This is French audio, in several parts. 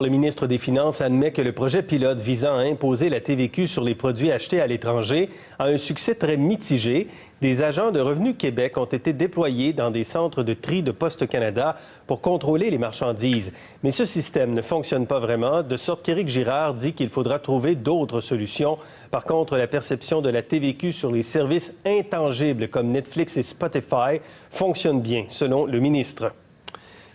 Le ministre des Finances admet que le projet pilote visant à imposer la TVQ sur les produits achetés à l'étranger a un succès très mitigé. Des agents de Revenu Québec ont été déployés dans des centres de tri de Poste Canada pour contrôler les marchandises. Mais ce système ne fonctionne pas vraiment, de sorte qu'Éric Girard dit qu'il faudra trouver d'autres solutions. Par contre, la perception de la TVQ sur les services intangibles comme Netflix et Spotify fonctionne bien, selon le ministre.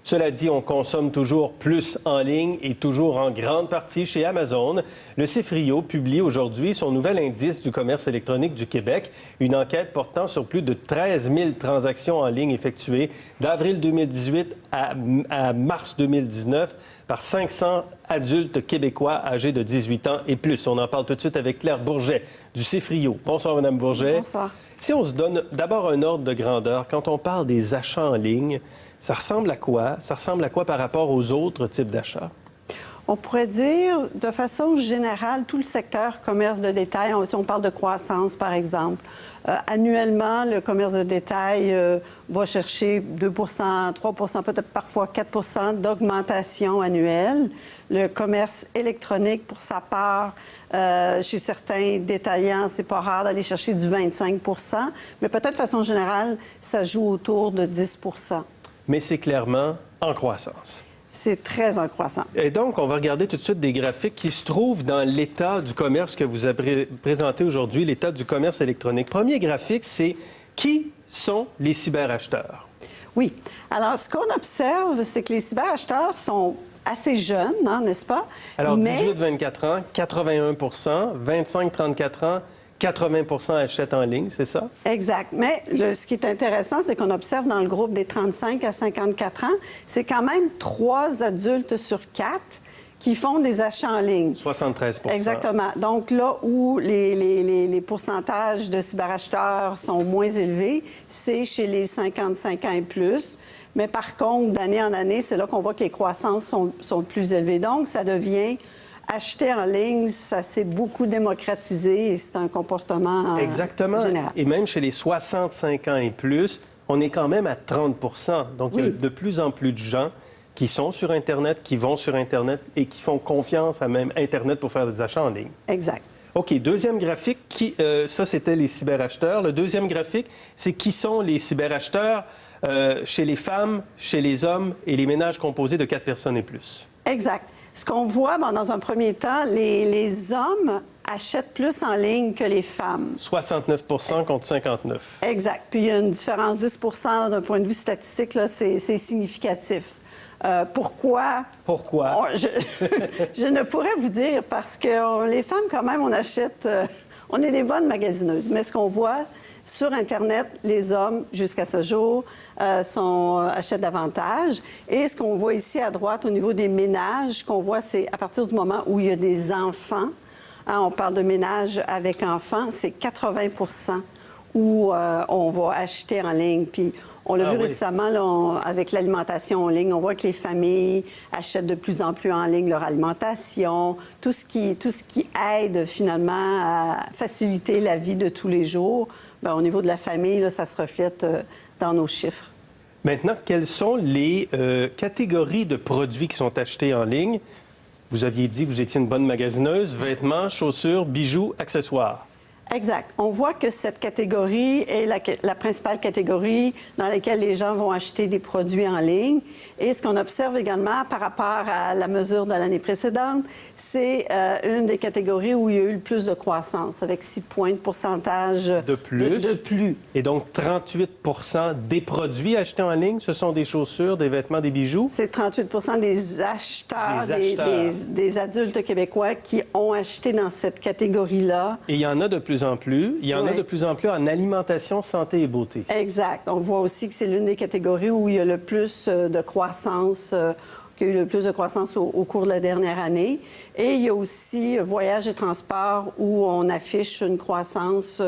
Cela dit, on consomme toujours plus en ligne et toujours en grande partie chez Amazon. Le CFRIO publie aujourd'hui son nouvel indice du commerce électronique du Québec, une enquête portant sur plus de 13 000 transactions en ligne effectuées d'avril 2018 à mars 2019 par 500 adultes québécois âgés de 18 ans et plus. On en parle tout de suite avec Claire Bourget du CFRIO. Bonsoir, Mme Bourget. Bonsoir. Si on se donne d'abord un ordre de grandeur, quand on parle des achats en ligne, ça ressemble à quoi? Ça ressemble à quoi par rapport aux autres types d'achats? On pourrait dire, de façon générale, tout le secteur commerce de détail, si on parle de croissance, par exemple, annuellement, le commerce de détail va chercher 2 3 peut-être parfois 4 d'augmentation annuelle. Le commerce électronique, pour sa part, chez certains détaillants, c'est pas rare d'aller chercher du 25 mais peut-être de façon générale, ça joue autour de 10 Mais c'est clairement en croissance. C'est très en croissance. Et donc, on va regarder tout de suite des graphiques qui se trouvent dans l'état du commerce que vous avez présenté aujourd'hui, l'état du commerce électronique. Premier graphique, c'est qui sont les cyberacheteurs? Oui. Alors, ce qu'on observe, c'est que les cyberacheteurs sont assez jeunes, hein, n'est-ce pas? Alors, 18-24 ans, 81 25-34 ans, 80 achètent en ligne, c'est ça? Exact. Mais ce qui est intéressant, c'est qu'on observe dans le groupe des 35 à 54 ans, c'est quand même 3 adultes sur 4 qui font des achats en ligne. 73 Exactement. Donc là où les pourcentages de cyberacheteurs sont moins élevés, c'est chez les 55 ans et plus. Mais par contre, d'année en année, c'est là qu'on voit que les croissances sont plus élevées. Donc, ça devient... Acheter en ligne, ça s'est beaucoup démocratisé et c'est un comportement Exactement. Général. Et même chez les 65 ans et plus, on est quand même à 30 Donc, oui. Il y a de plus en plus de gens qui sont sur Internet, qui vont sur Internet et qui font confiance à même Internet pour faire des achats en ligne. Exact. OK. Deuxième graphique, ça, c'était les cyberacheteurs. Le deuxième graphique, c'est qui sont les cyberacheteurs chez les femmes, chez les hommes et les ménages composés de 4 personnes et plus. Exact. Ce qu'on voit, dans un premier temps, les hommes achètent plus en ligne que les femmes. 69 contre 59. Exact. Puis il y a une différence de 10 d'un point de vue statistique, là, c'est significatif. Pourquoi? Pourquoi? Je ne pourrais vous dire parce que les femmes, quand même, on achète... on est des bonnes magasineuses. Mais ce qu'on voit sur Internet, les hommes, jusqu'à ce jour, achètent davantage. Et ce qu'on voit ici à droite, au niveau des ménages, qu'on voit, c'est à partir du moment où il y a des enfants, hein, on parle de ménages avec enfants, c'est 80 où on va acheter en ligne. Puis on l'a vu récemment là, avec l'alimentation en ligne. On voit que les familles achètent de plus en plus en ligne leur alimentation, tout ce qui aide finalement à faciliter la vie de tous les jours. Bien, au niveau de la famille, là, ça se reflète dans nos chiffres. Maintenant, quelles sont les catégories de produits qui sont achetés en ligne? Vous aviez dit que vous étiez une bonne magasineuse, vêtements, chaussures, bijoux, accessoires. Exact. On voit que cette catégorie est la principale catégorie dans laquelle les gens vont acheter des produits en ligne. Et ce qu'on observe également par rapport à la mesure de l'année précédente, c'est une des catégories où il y a eu le plus de croissance, avec 6 points de pourcentage de plus. Et donc, 38 des produits achetés en ligne, ce sont des chaussures, des vêtements, des bijoux? C'est 38 des acheteurs, des adultes québécois qui ont acheté dans cette catégorie-là. Et il y en a de plus en plus. Il y en a de plus en plus en alimentation, santé et beauté. Exact. On voit aussi que c'est l'une des catégories où il y a le plus de croissance, qu'il y a eu le plus de croissance au cours de la dernière année. Et il y a aussi voyage et transport où on affiche une croissance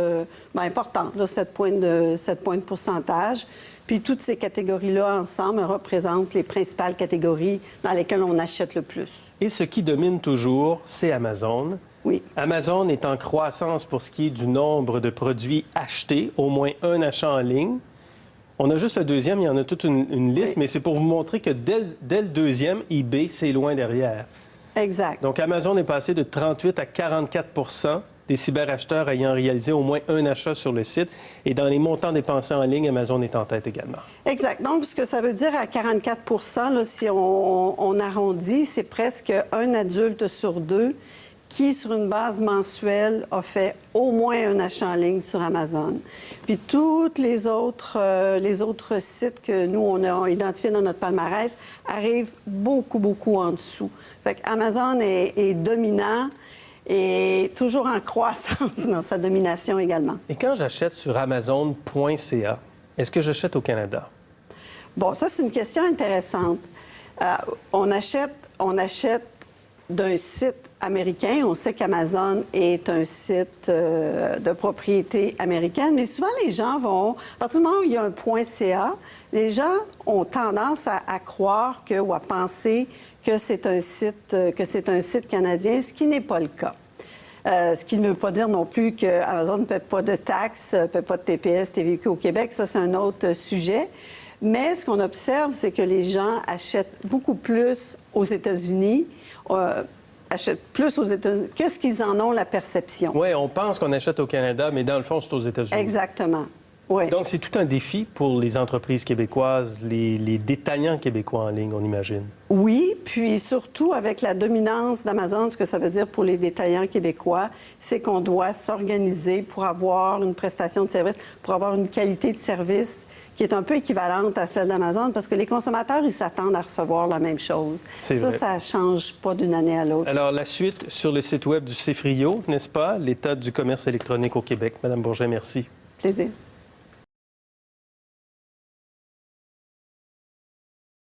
importante, là, 7 points de pourcentage. Puis toutes ces catégories-là, ensemble, représentent les principales catégories dans lesquelles on achète le plus. Et ce qui domine toujours, c'est Amazon. Oui. Amazon est en croissance pour ce qui est du nombre de produits achetés, au moins un achat en ligne. On a juste le deuxième, il y en a toute une liste, mais c'est pour vous montrer que dès le deuxième, eBay, c'est loin derrière. Exact. Donc, Amazon est passé de 38 à 44 des cyberacheteurs ayant réalisé au moins un achat sur le site. Et dans les montants dépensés en ligne, Amazon est en tête également. Exact. Donc, ce que ça veut dire à 44 là, si on arrondit, c'est presque un adulte sur deux qui, sur une base mensuelle, a fait au moins un achat en ligne sur Amazon. Puis tous les autres sites que nous, on a identifiés dans notre palmarès arrivent beaucoup, beaucoup en dessous. Fait qu'Amazon est dominant et toujours en croissance dans sa domination également. Et quand j'achète sur Amazon.ca, est-ce que j'achète au Canada? Bon, ça, c'est une question intéressante. On achète d'un site américain. On sait qu'Amazon est un site de propriété américaine, mais souvent, les gens vont... À partir du moment où il y a un .ca, les gens ont tendance à croire ou à penser que c'est un site canadien, ce qui n'est pas le cas. Ce qui ne veut pas dire non plus qu'Amazon ne paie pas de taxes, ne paie pas de TPS, TVQ au Québec. Ça, c'est un autre sujet. Mais ce qu'on observe, c'est que les gens achètent beaucoup plus aux États-Unis, achètent plus aux États-Unis que ce qu'ils en ont la perception. Oui, on pense qu'on achète au Canada, mais dans le fond, c'est aux États-Unis. Exactement. Oui. Donc, c'est tout un défi pour les entreprises québécoises, les détaillants québécois en ligne, on imagine. Oui, puis surtout avec la dominance d'Amazon, ce que ça veut dire pour les détaillants québécois, c'est qu'on doit s'organiser pour avoir une prestation de service, pour avoir une qualité de service qui est un peu équivalente à celle d'Amazon, parce que les consommateurs, ils s'attendent à recevoir la même chose. Ça ne change pas d'une année à l'autre. Alors, la suite sur le site web du CFRIO, n'est-ce pas? L'état du commerce électronique au Québec. Madame Bourget, merci. Plaisir.